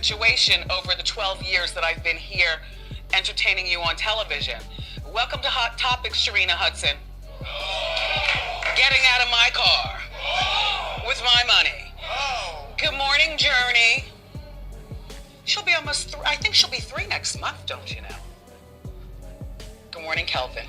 situation over the 12 years that I've been here entertaining you on television. Welcome to Hot Topics, Sharina Hudson. Getting out of my car with my money. Good morning, Journey. She'll be almost, I think she'll be 3 next month, don't you know? Good morning, Kelvin.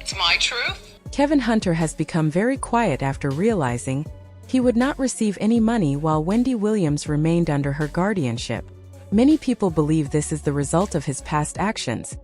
It's my truth. Kevin Hunter has become very quiet after realizing he would not receive any money while Wendy Williams remained under her guardianship. Many people believe this is the result of his past actions,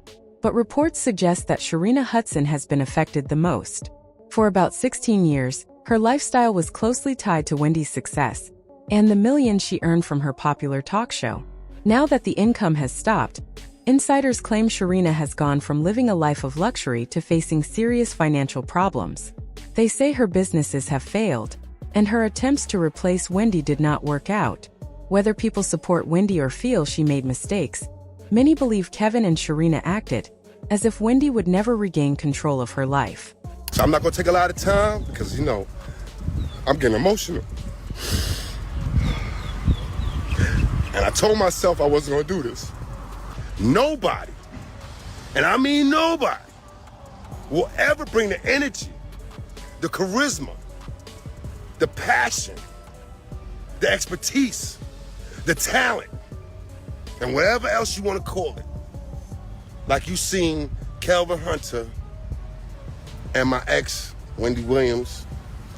but reports suggest that Sharina Hudson has been affected the most. For about 16 years, her lifestyle was closely tied to Wendy's success and the millions she earned from her popular talk show. Now that the income has stopped, insiders claim Sharina has gone from living a life of luxury to facing serious financial problems. They say her businesses have failed, and her attempts to replace Wendy did not work out. Whether people support Wendy or feel she made mistakes, many believe Kevin and Sharina acted as if Wendy would never regain control of her life. So I'm not going to take a lot of time because, you know, I'm getting emotional. And I told myself I wasn't going to do this. Nobody, and I mean nobody, will ever bring the energy, the charisma, the passion, the expertise, the talent, and whatever else you want to call it, like you seen Kelvin Hunter and my ex, Wendy Williams,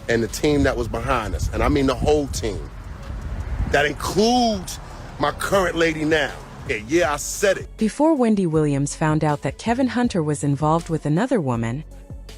and the team that was behind us. And I mean the whole team. That includes my current lady now. Yeah, I said it. Before Wendy Williams found out that Kevin Hunter was involved with another woman,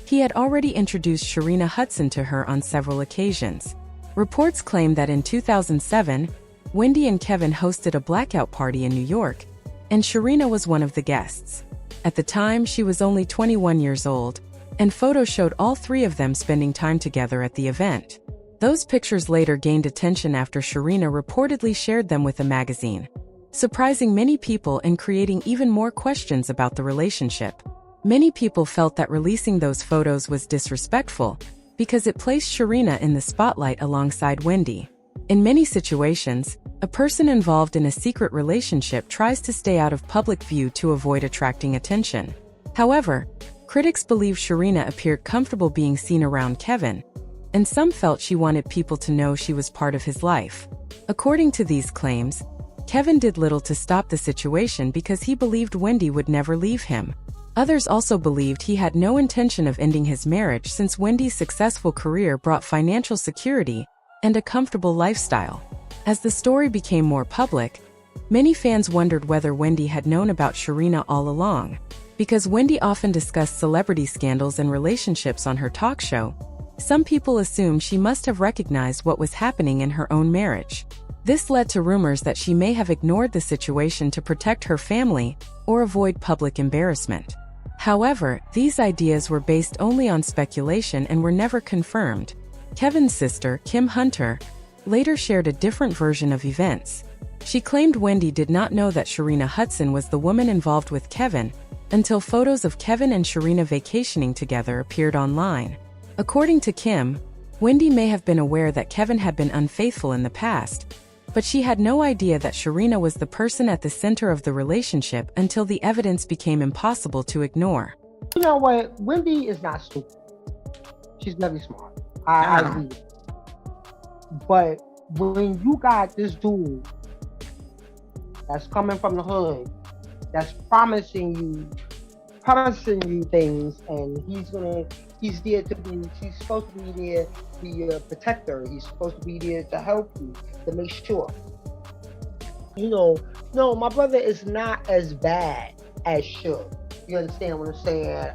he had already introduced Sharina Hudson to her on several occasions. Reports claim that in 2007, Wendy and Kevin hosted a blackout party in New York, and Sharina was one of the guests. At the time, she was only 21 years old, and photos showed all 3 of them spending time together at the event. Those pictures later gained attention after Sharina reportedly shared them with a magazine, surprising many people and creating even more questions about the relationship. Many people felt that releasing those photos was disrespectful because it placed Sharina in the spotlight alongside Wendy. In many situations, a person involved in a secret relationship tries to stay out of public view to avoid attracting attention. However, critics believe Sharina appeared comfortable being seen around Kevin, and some felt she wanted people to know she was part of his life. According to these claims, Kevin did little to stop the situation because he believed Wendy would never leave him. Others also believed he had no intention of ending his marriage since Wendy's successful career brought financial security and a comfortable lifestyle. As the story became more public, many fans wondered whether Wendy had known about Sharina all along. Because Wendy often discussed celebrity scandals and relationships on her talk show, some people assumed she must have recognized what was happening in her own marriage. This led to rumors that she may have ignored the situation to protect her family or avoid public embarrassment. However, these ideas were based only on speculation and were never confirmed. Kevin's sister, Kim Hunter, later shared a different version of events. She claimed Wendy did not know that Sharina Hudson was the woman involved with Kevin until photos of Kevin and Sharina vacationing together appeared online. According to Kim, Wendy may have been aware that Kevin had been unfaithful in the past, but she had no idea that Sharina was the person at the center of the relationship until the evidence became impossible to ignore. You know what? Wendy is not stupid. She's very smart. I agree. But when you got this dude that's coming from the hood, that's promising you things, and he's there to be, he's supposed to be there to be your protector. He's supposed to be there to help you, to make sure. You know, no, my brother is not as bad as should. You understand what I'm saying?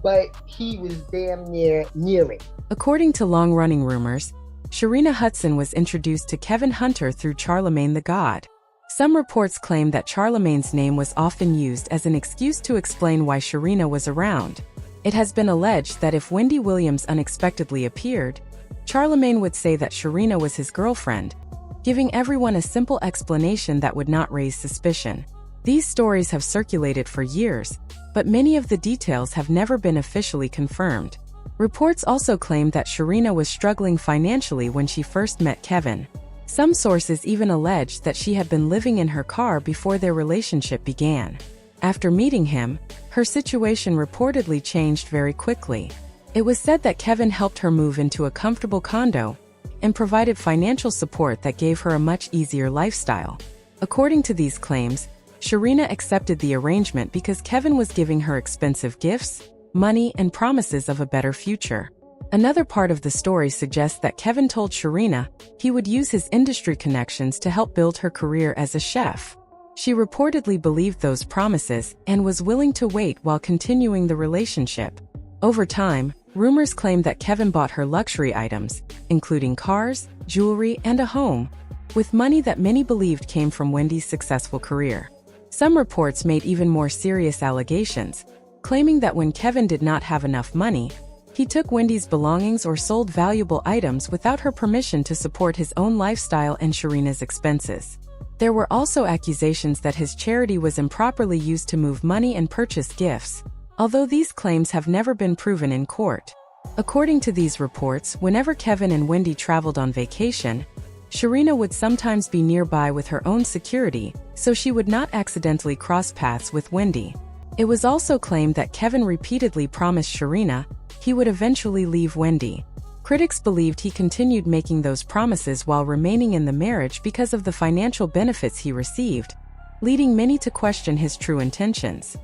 But he was damn near it. According to long-running rumors, Sharina Hudson was introduced to Kevin Hunter through Charlemagne the God. Some reports claim that Charlemagne's name was often used as an excuse to explain why Sharina was around. It has been alleged that if Wendy Williams unexpectedly appeared, Charlemagne would say that Sharina was his girlfriend, giving everyone a simple explanation that would not raise suspicion. These stories have circulated for years, but many of the details have never been officially confirmed. Reports also claimed that Sharina was struggling financially when she first met Kevin. Some sources even alleged that she had been living in her car before their relationship began. After meeting him, her situation reportedly changed very quickly. It was said that Kevin helped her move into a comfortable condo and provided financial support that gave her a much easier lifestyle. According to these claims, Sharina accepted the arrangement because Kevin was giving her expensive gifts, money, and promises of a better future. Another part of the story suggests that Kevin told Sharina he would use his industry connections to help build her career as a chef. She reportedly believed those promises and was willing to wait while continuing the relationship. Over time, rumors claimed that Kevin bought her luxury items, including cars, jewelry, and a home, with money that many believed came from Wendy's successful career. Some reports made even more serious allegations, claiming that when Kevin did not have enough money, he took Wendy's belongings or sold valuable items without her permission to support his own lifestyle and Sharina's expenses. There were also accusations that his charity was improperly used to move money and purchase gifts, although these claims have never been proven in court. According to these reports, whenever Kevin and Wendy traveled on vacation, Sharina would sometimes be nearby with her own security, so she would not accidentally cross paths with Wendy. It was also claimed that Kevin repeatedly promised Sharina he would eventually leave Wendy. Critics believed he continued making those promises while remaining in the marriage because of the financial benefits he received, leading many to question his true intentions.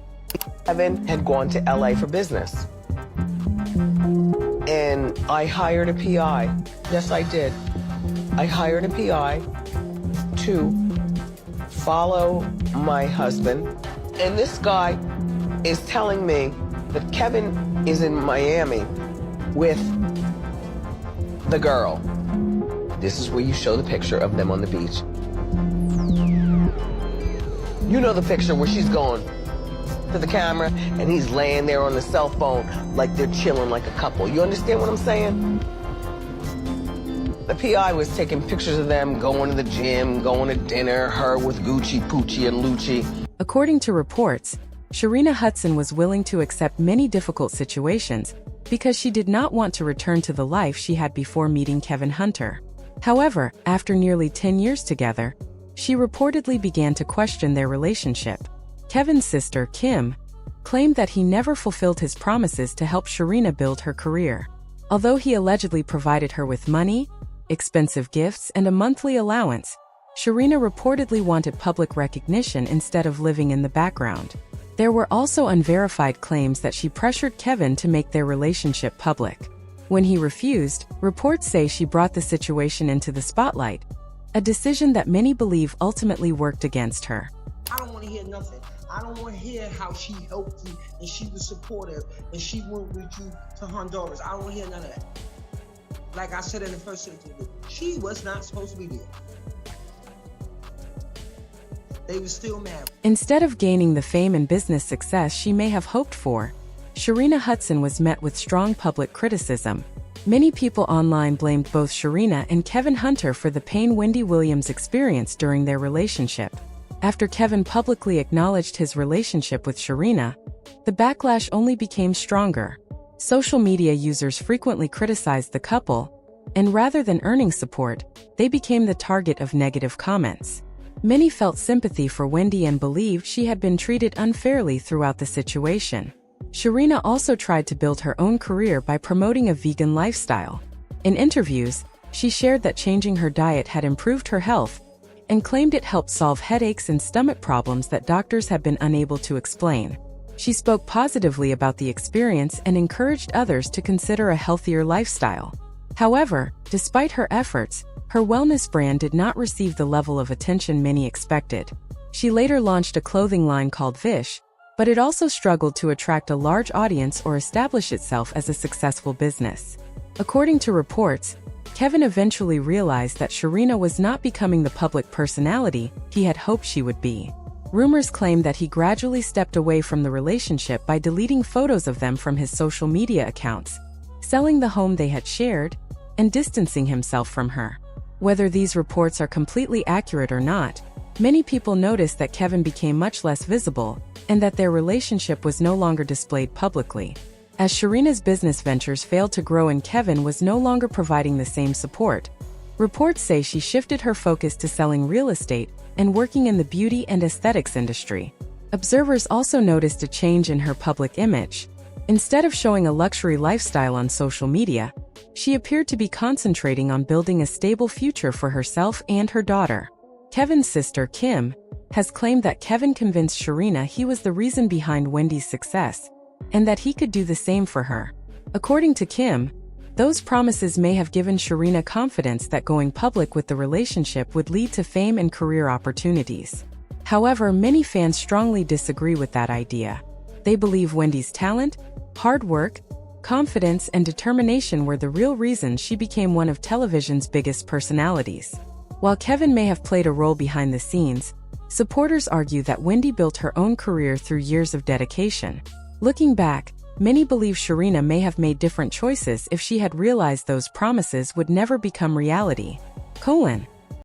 Kevin had gone to LA for business. And I hired a PI. Yes, I did. I hired a PI to follow my husband. And this guy is telling me that Kevin is in Miami with the girl. This is where you show the picture of them on the beach. You know the picture where she's going to the camera and he's laying there on the cell phone like they're chilling like a couple. You understand what I'm saying? The PI was taking pictures of them going to the gym, going to dinner, her with Gucci, Poochie, and Lucci. According to reports, Sharina Hudson was willing to accept many difficult situations because she did not want to return to the life she had before meeting Kevin Hunter. However, after nearly 10 years together, she reportedly began to question their relationship. Kevin's sister, Kim, claimed that he never fulfilled his promises to help Sharina build her career. Although he allegedly provided her with money, expensive gifts, and a monthly allowance, Sharina reportedly wanted public recognition instead of living in the background. There were also unverified claims that she pressured Kevin to make their relationship public. When he refused, reports say she brought the situation into the spotlight, a decision that many believe ultimately worked against her. I don't want to hear nothing. I don't want to hear how she helped you and she was supportive and she went with you to Honduras. I don't want to hear none of that. Like I said in the first interview, she was not supposed to be there. They were still married. Instead of gaining the fame and business success she may have hoped for, Sharina Hudson was met with strong public criticism. Many people online blamed both Sharina and Kevin Hunter for the pain Wendy Williams experienced during their relationship. After Kevin publicly acknowledged his relationship with Sharina, the backlash only became stronger. Social media users frequently criticized the couple, and rather than earning support, they became the target of negative comments. Many felt sympathy for Wendy and believed she had been treated unfairly throughout the situation. Sharina also tried to build her own career by promoting a vegan lifestyle. In interviews, she shared that changing her diet had improved her health and claimed it helped solve headaches and stomach problems that doctors had been unable to explain. She spoke positively about the experience and encouraged others to consider a healthier lifestyle. However, despite her efforts, her wellness brand did not receive the level of attention many expected. She later launched a clothing line called Vish, but it also struggled to attract a large audience or establish itself as a successful business. According to reports, Kevin eventually realized that Sharina was not becoming the public personality he had hoped she would be. Rumors claim that he gradually stepped away from the relationship by deleting photos of them from his social media accounts, selling the home they had shared, and distancing himself from her. Whether these reports are completely accurate or not, many people noticed that Kevin became much less visible and that their relationship was no longer displayed publicly. as Sharina's business ventures failed to grow and Kevin was no longer providing the same support. Reports say she shifted her focus to selling real estate and working in the beauty and aesthetics industry. Observers also noticed a change in her public image. Instead of showing a luxury lifestyle on social media, she appeared to be concentrating on building a stable future for herself and her daughter. Kevin's sister, Kim, has claimed that Kevin convinced Sharina he was the reason behind Wendy's success, and that he could do the same for her. According to Kim, those promises may have given Sharina confidence that going public with the relationship would lead to fame and career opportunities. However, many fans strongly disagree with that idea. They believe Wendy's talent, hard work, confidence, and determination were the real reasons she became one of television's biggest personalities. While Kevin may have played a role behind the scenes, supporters argue that Wendy built her own career through years of dedication. Looking back, many believe Sharina may have made different choices if she had realized those promises would never become reality.